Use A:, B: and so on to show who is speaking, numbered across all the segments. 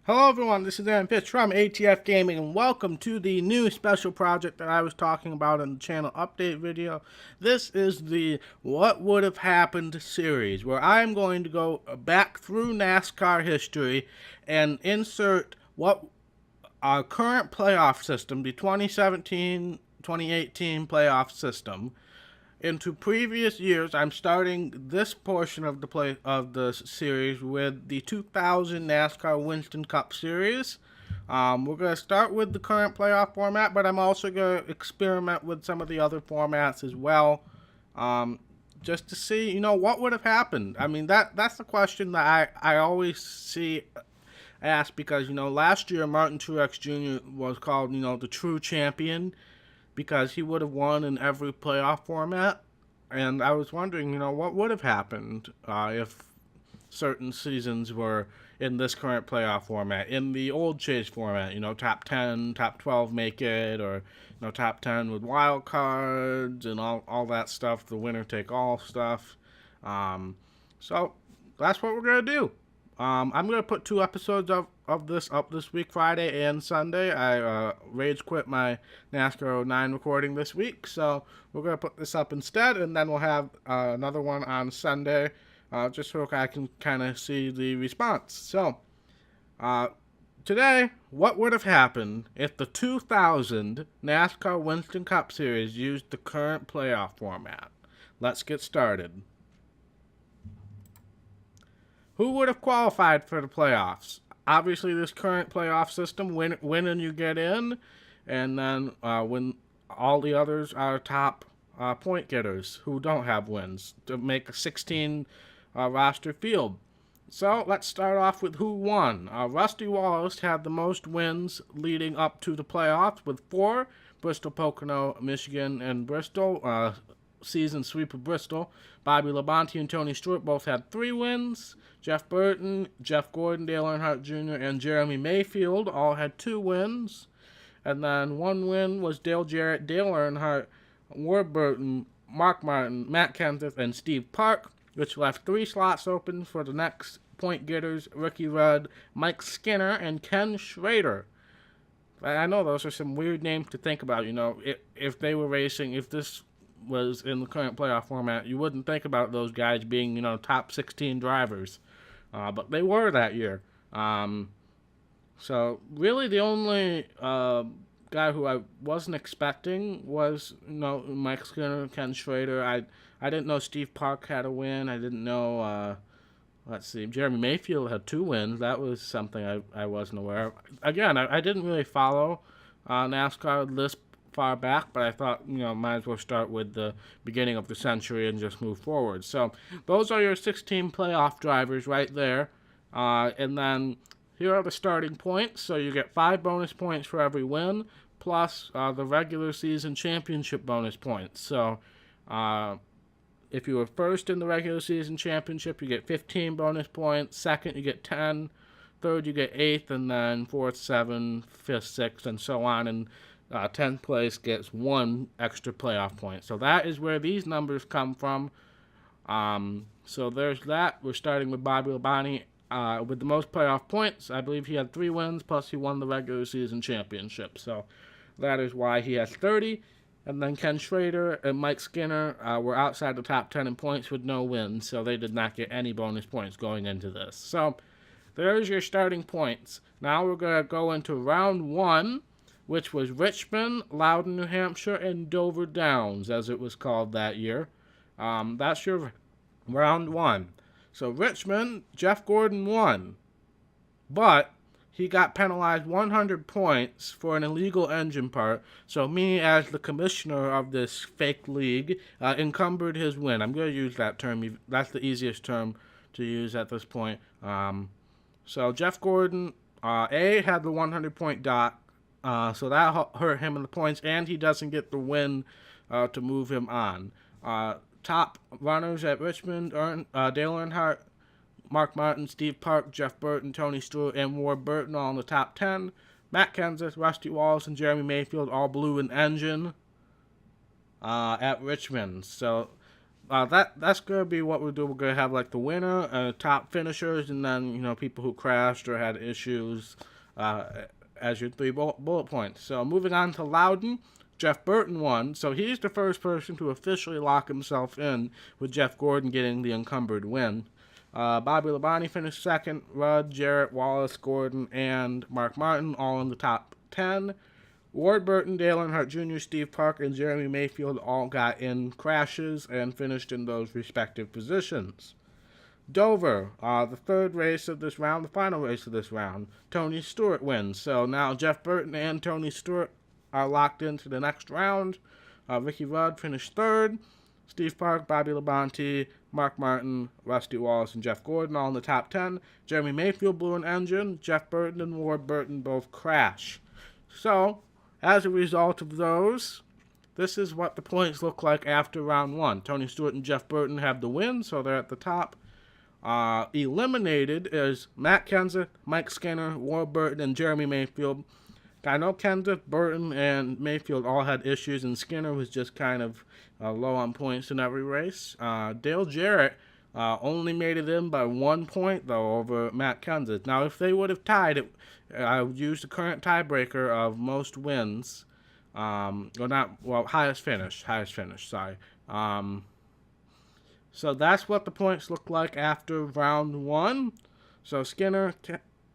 A: Hello everyone, this is Aaron Fitch from ATF Gaming, and welcome to the new special project that I was talking about in the channel update video. This is the What Would Have Happened series, where I'm going to go back through NASCAR history and insert what our current playoff system, the 2017-2018 playoff system, into previous years. I'm starting this portion of the series with the 2000 NASCAR Winston Cup Series. We're going to start with the current playoff format, but I'm also going to experiment with some of the other formats as well, just to see, what would have happened. I mean, that's the question that I always see asked because, last year Martin Truex Jr. was called, the true champion, because he would have won in every playoff format. And I was wondering, what would have happened if certain seasons were in this current playoff format. In the old Chase format, top 10, top 12 make it, or, top 10 with wild cards and all that stuff, the winner take all stuff. So that's what we're going to do. I'm going to put 2 episodes of this up this week, Friday and Sunday. I rage quit my NASCAR 09 recording this week, so we're going to put this up instead, and then we'll have another one on Sunday, just so I can kind of see the response. So, today, what would have happened if the 2000 NASCAR Winston Cup Series used the current playoff format? Let's get started. Who would have qualified for the playoffs? Obviously, this current playoff system, win and you get in, and then when all the others are top point getters who don't have wins to make a 16 roster field. So let's start off with who won. Rusty Wallace had the most wins leading up to the playoffs with 4. Bristol, Pocono, Michigan, and Bristol. Season sweep of Bristol. Bobby Labonte and Tony Stewart both had 3 wins. Jeff Burton, Jeff Gordon, Dale Earnhardt Jr., and Jeremy Mayfield all had 2 wins. And then 1 win was Dale Jarrett, Dale Earnhardt, Ward Burton, Mark Martin, Matt Kenseth, and Steve Park, which left 3 slots open for the next point getters: Ricky Rudd, Mike Skinner, and Ken Schrader. I know those are some weird names to think about. If they were racing, if this was in the current playoff format, you wouldn't think about those guys being, top 16 drivers. But they were that year. So really the only guy who I wasn't expecting was, Mike Skinner, Ken Schrader. I didn't know Steve Park had a win. I didn't know, Jeremy Mayfield had 2 wins. That was something I wasn't aware of. Again, I didn't really follow NASCAR this far back, but I thought, might as well start with the beginning of the century and just move forward. So those are your 16 playoff drivers right there. And then here are the starting points. So you get 5 bonus points for every win, plus the regular season championship bonus points. So if you were first in the regular season championship, you get 15 bonus points. Second, you get 10. Third, you get 8th, and then 4th, 7th, 5th, 6th, and so on. And 10th place gets 1 extra playoff point. So that is where these numbers come from. So there's that. We're starting with Bobby Labonte with the most playoff points. I believe he had 3 wins, plus he won the regular season championship. So that is why he has 30. And then Ken Schrader and Mike Skinner were outside the top 10 in points with no wins, so they did not get any bonus points going into this. So there's your starting points. Now we're going to go into round 1, which was Richmond, Loudon, New Hampshire, and Dover Downs, as it was called that year. That's your round 1. So Richmond, Jeff Gordon won, but he got penalized 100 points for an illegal engine part. So me, as the commissioner of this fake league, encumbered his win. I'm going to use that term. That's the easiest term to use at this point. So Jeff Gordon, had the 100-point dot. So that hurt him in the points, and he doesn't get the win to move him on. Top runners at Richmond, Dale Earnhardt, Mark Martin, Steve Park, Jeff Burton, Tony Stewart, and Ward Burton all in the top 10. Matt Kenseth, Rusty Wallace, and Jeremy Mayfield all blew an engine at Richmond. So that's gonna be what we'll do. We're gonna have like the winner, top finishers, and then people who crashed or had issues as your three bullet points. So moving on to Loudon, Jeff Burton won. So he's the first person to officially lock himself in, with Jeff Gordon getting the encumbered win. Bobby Labonte finished second. Rudd, Jarrett, Wallace, Gordon, and Mark Martin all in the top 10. Ward Burton, Dale Earnhardt Jr., Steve Parker, and Jeremy Mayfield all got in crashes and finished in those respective positions. Dover, the third race of this round, the final race of this round, Tony Stewart wins. So now Jeff Burton and Tony Stewart are locked into the next round. Ricky Rudd finished third. Steve Park, Bobby Labonte, Mark Martin, Rusty Wallace, and Jeff Gordon all in the top 10. Jeremy Mayfield blew an engine. Jeff Burton and Ward Burton both crash. So, as a result of those, this is what the points look like after round one. Tony Stewart and Jeff Burton have the win, so they're at the top. Eliminated is Matt Kenseth, Mike Skinner, Ward Burton, and Jeremy Mayfield. I know Kenseth, Burton, and Mayfield all had issues, and Skinner was just kind of low on points in every race. Dale Jarrett only made it in by 1 point, though, over Matt Kenseth. Now, if they would have tied it, I would use the current tiebreaker of most wins. Highest finish, sorry. So that's what the points look like after round one. So Skinner,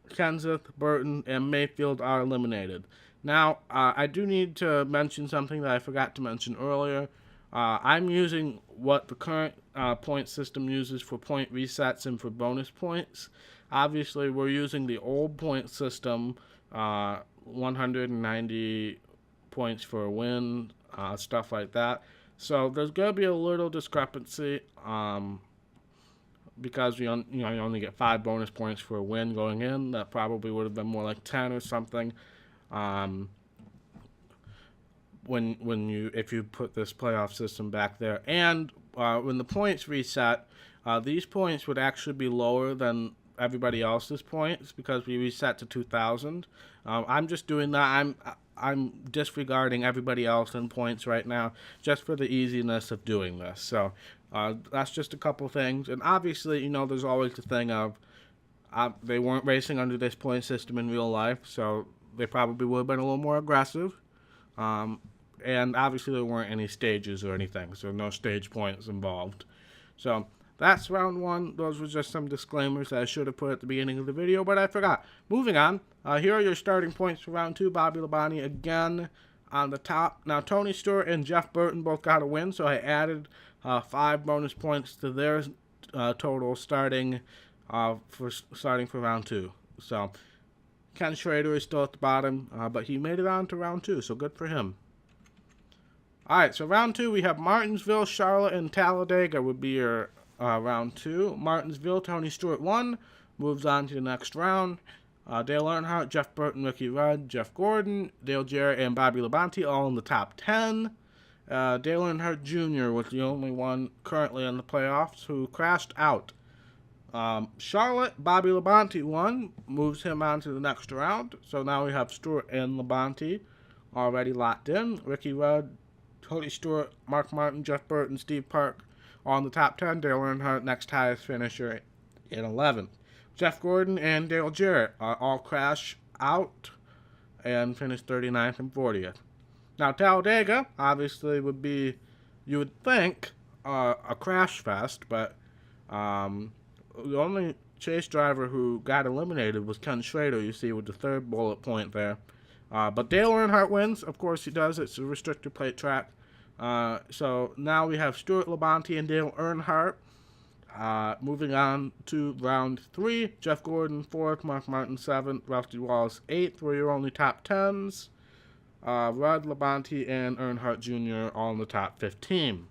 A: Kenseth, Burton, and Mayfield are eliminated. Now, I do need to mention something that I forgot to mention earlier. I'm using what the current point system uses for point resets and for bonus points. Obviously, we're using the old point system, 190 points for a win, stuff like that. So there's going to be a little discrepancy because you only get 5 bonus points for a win going in. That probably would have been more like 10 or something. If you put this playoff system back there, and when the points reset, these points would actually be lower than everybody else's points because we reset to 2,000. I'm just doing that. I'm disregarding everybody else in points right now just for the easiness of doing this. So that's just a couple things. And obviously, there's always the thing of they weren't racing under this point system in real life, so they probably would have been a little more aggressive. And obviously there weren't any stages or anything, so no stage points involved. So that's round one. Those were just some disclaimers that I should have put at the beginning of the video, but I forgot. Moving on, here are your starting points for round two. Bobby Labonte again on the top. Now, Tony Stewart and Jeff Burton both got a win, so I added 5 bonus points to their total starting for round two. So Ken Schrader is still at the bottom, but he made it on to round two, so good for him. All right, so round two, we have Martinsville, Charlotte, and Talladega would be your round two. Martinsville, Tony Stewart won, moves on to the next round. Dale Earnhardt, Jeff Burton, Ricky Rudd, Jeff Gordon, Dale Jarrett, and Bobby Labonte all in the top 10. Dale Earnhardt Jr. was the only one currently in the playoffs who crashed out. Charlotte, Bobby Labonte won, moves him on to the next round. So now we have Stewart and Labonte already locked in. Ricky Rudd, Tony Stewart, Mark Martin, Jeff Burton, Steve Park on the top 10. Dale Earnhardt, next highest finisher in 11th. Jeff Gordon and Dale Jarrett all crash out and finish 39th and 40th. Now, Talladega obviously would be, you would think, a crash fest, but the only chase driver who got eliminated was Ken Schrader, you see, with the third bullet point there. But Dale Earnhardt wins. Of course he does. It's a restrictor plate track. So now we have Stewart, Labonte, and Dale Earnhardt. Moving on to round 3. Jeff Gordon 4th, Mark Martin 7th, Rusty Wallace 8th were your only top 10s. Rudd, Labonte, and Earnhardt Jr. all in the top 15.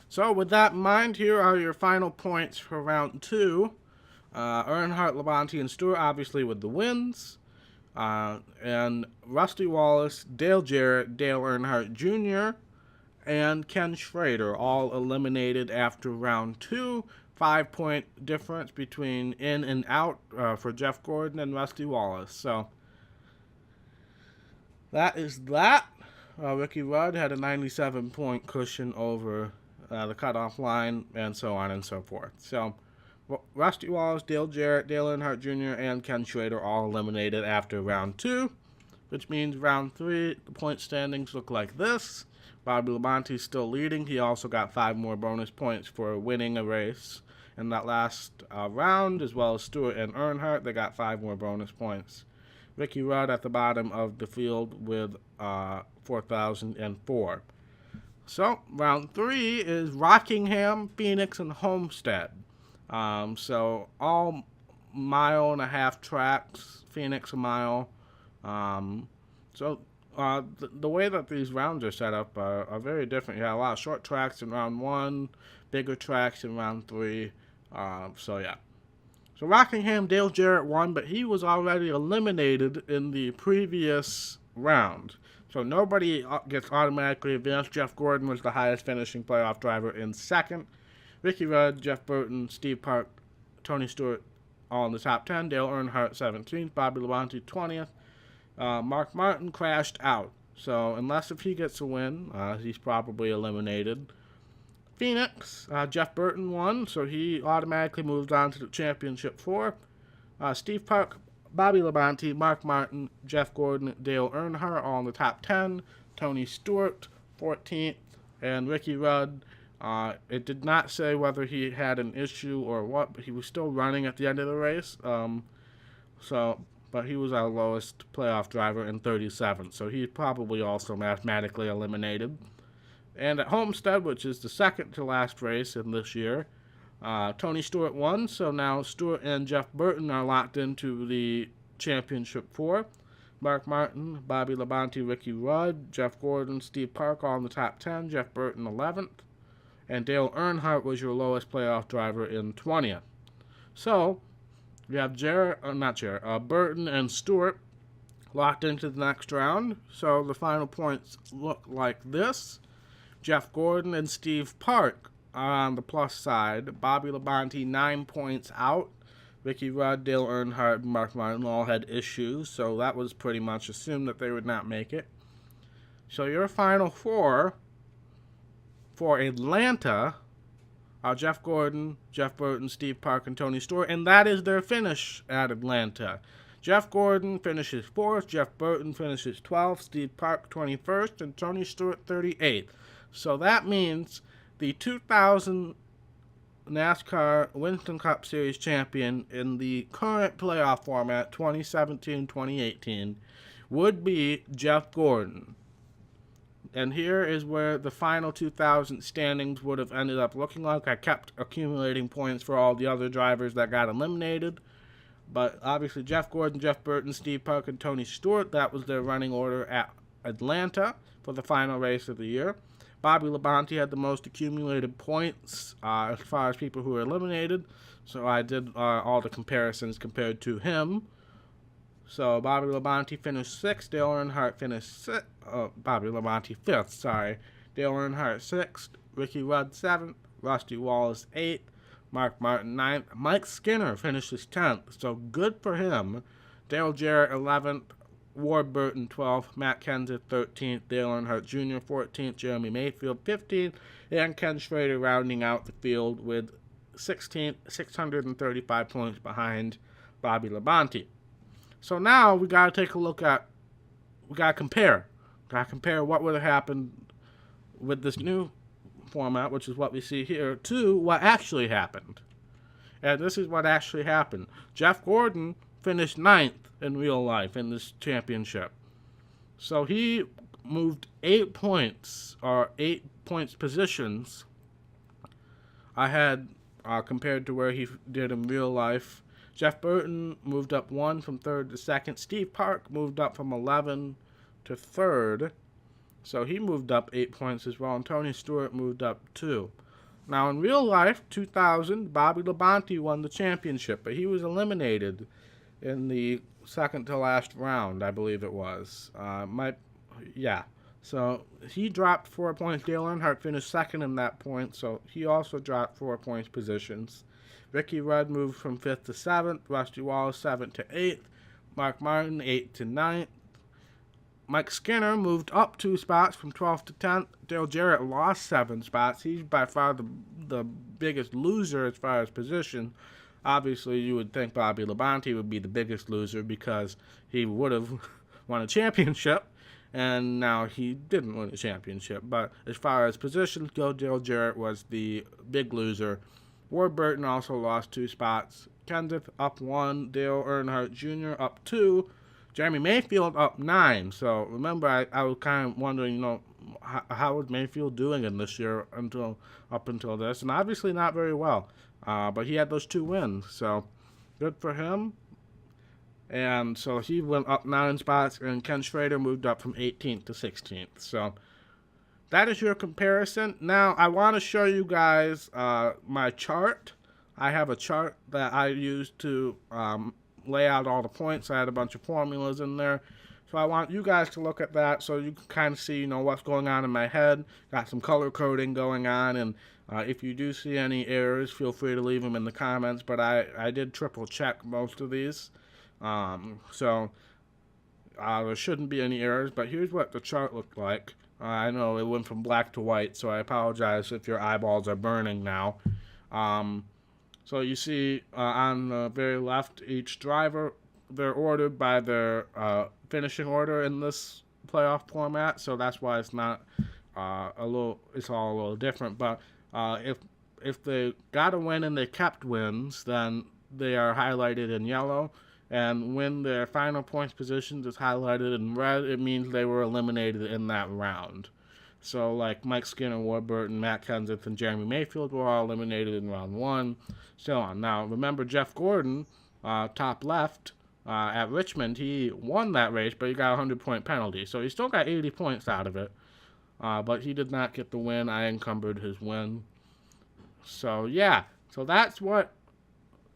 A: So with that in mind, here are your final points for round 2. Earnhardt, Labonte, and Stewart obviously with the wins. And Rusty Wallace, Dale Jarrett, Dale Earnhardt Jr., and Ken Schrader all eliminated after round 2. 5-point difference between in and out for Jeff Gordon and Rusty Wallace. So that is that. Ricky Rudd had a 97-point cushion over the cutoff line, and so on and so forth. So, Rusty Wallace, Dale Jarrett, Dale Earnhardt Jr., and Ken Schrader all eliminated after round 2, which means round 3, the point standings look like this. Bobby Labonte's still leading. He also got 5 more bonus points for winning a race in that last round, as well as Stewart and Earnhardt. They got 5 more bonus points. Ricky Rudd at the bottom of the field with 4,004. So, round 3 is Rockingham, Phoenix, and Homestead. So, all 1.5-mile tracks, Phoenix a mile. The way that these rounds are set up are very different. You have a lot of short tracks in round 1, bigger tracks in round 3. So Rockingham, Dale Jarrett won, but he was already eliminated in the previous round. So nobody gets automatically advanced. Jeff Gordon was the highest finishing playoff driver in second. Ricky Rudd, Jeff Burton, Steve Park, Tony Stewart all in the top 10. Dale Earnhardt 17th. Bobby Labonte 20th. Mark Martin crashed out. So unless if he gets a win, he's probably eliminated. Phoenix, Jeff Burton won, so he automatically moved on to the championship 4. Steve Park, Bobby Labonte, Mark Martin, Jeff Gordon, Dale Earnhardt all in the top 10. Tony Stewart 14th, and Ricky Rudd. It did not say whether he had an issue or what, but he was still running at the end of the race. But he was our lowest playoff driver in 37th, so he's probably also mathematically eliminated. And at Homestead, which is the second to last race in this year, Tony Stewart won, so now Stewart and Jeff Burton are locked into the championship 4. Mark Martin, Bobby Labonte, Ricky Rudd, Jeff Gordon, Steve Park all in the top 10, Jeff Burton 11th, and Dale Earnhardt was your lowest playoff driver in 20th. So, we have Burton and Stewart locked into the next round. So the final points look like this. Jeff Gordon and Steve Park are on the plus side. Bobby Labonte 9 points out. Ricky Rudd, Dale Earnhardt, and Mark Martin all had issues, so that was pretty much assumed that they would not make it. So your final 4 for Atlanta are Jeff Gordon, Jeff Burton, Steve Park, and Tony Stewart, and that is their finish at Atlanta. Jeff Gordon finishes 4th, Jeff Burton finishes 12th, Steve Park 21st, and Tony Stewart 38th. So that means the 2000 NASCAR Winston Cup Series champion in the current playoff format, 2017-2018, would be Jeff Gordon. And here is where the final 2000 standings would have ended up looking like. I kept accumulating points for all the other drivers that got eliminated. But obviously Jeff Gordon, Jeff Burton, Steve Park, and Tony Stewart, that was their running order at Atlanta for the final race of the year. Bobby Labonte had the most accumulated points as far as people who were eliminated. So I did all the comparisons compared to him. So Bobby Labonte finished 6th, Dale Earnhardt finished 5th, Dale Earnhardt 6th, Ricky Rudd 7th, Rusty Wallace 8th, Mark Martin 9th, Mike Skinner finishes 10th, so good for him. Dale Jarrett 11th, Ward Burton 12th, Matt Kenseth 13th, Dale Earnhardt Jr. 14th, Jeremy Mayfield 15th, and Ken Schrader rounding out the field with 16th, 635 points behind Bobby Labonte. So now we got to take a look at, we got to compare what would have happened with this new format, which is what we see here, to what actually happened. And this is what actually happened. Jeff Gordon finished 9th in real life in this championship. So he moved 8 points, or 8 points positions ahead compared to where he did in real life. Jeff Burton moved up 1 from 3rd to 2nd. Steve Park moved up from 11 to 3rd. So he moved up 8 points as well. And Tony Stewart moved up 2. Now in real life, 2000, Bobby Labonte won the championship. But he was eliminated in the second to last round, I believe it was. So he dropped 4 points. Dale Earnhardt finished 2nd in that point. So he also dropped 4 points positions. Ricky Rudd moved from 5th to 7th, Rusty Wallace 7th to 8th, Mark Martin 8th to 9th, Mike Skinner moved up 2 spots from 12th to 10th. Dale Jarrett lost 7 spots. He's by far the biggest loser as far as position. Obviously, you would think Bobby Labonte would be the biggest loser because he would have won a championship, and now he didn't win a championship. But as far as positions go, Dale Jarrett was the big loser. Ward Burton also lost 2 spots. Kenseth up 1. Dale Earnhardt Jr. up 2. Jeremy Mayfield up 9. So remember, I was kind of wondering, how was Mayfield doing in this year up until this, and obviously not very well. But he had those 2 wins, so good for him. And so he went up 9 spots, and Ken Schrader moved up from 18th to 16th. So that is your comparison. Now, I want to show you guys my chart. I have a chart that I used to lay out all the points. I had a bunch of formulas in there. So I want you guys to look at that so you can kind of see, what's going on in my head. Got some color coding going on, and if you do see any errors, feel free to leave them in the comments. But I did triple check most of these. So there shouldn't be any errors, but here's what the chart looked like. I know it went from black to white, so I apologize if your eyeballs are burning now. So you see on the very left, each driver, they're ordered by their finishing order in this playoff format, so that's why it's not it's all a little different. But if they got a win and they kept wins, then they are highlighted in yellow. And when their final points positions is highlighted in red, it means they were eliminated in that round. So like Mike Skinner, Ward Burton, Matt Kenseth, and Jeremy Mayfield were all eliminated in round 1, so on. Now remember, Jeff Gordon, top left, at Richmond, he won that race, but he got a 100-point penalty. So he still got 80 points out of it, but he did not get the win. I encumbered his win. So yeah, so that's what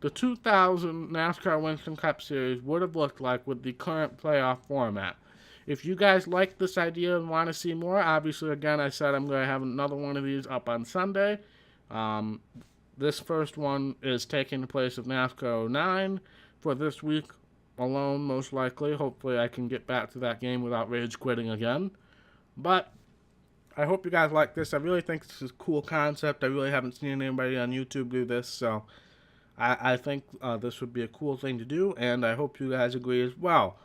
A: the 2000 NASCAR Winston Cup Series would have looked like with the current playoff format. If you guys like this idea and want to see more, obviously, again, I said I'm going to have another one of these up on Sunday. This first one is taking the place of NASCAR 09 for this week alone, most likely. Hopefully, I can get back to that game without rage quitting again. But I hope you guys like this. I really think this is a cool concept. I really haven't seen anybody on YouTube do this, so I think this would be a cool thing to do, and I hope you guys agree as well.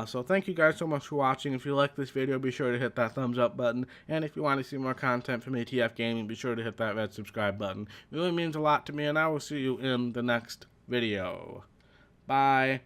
A: So thank you guys so much for watching. If you like this video, be sure to hit that thumbs up button. And if you want to see more content from ATF Gaming, be sure to hit that red subscribe button. It really means a lot to me, and I will see you in the next video. Bye.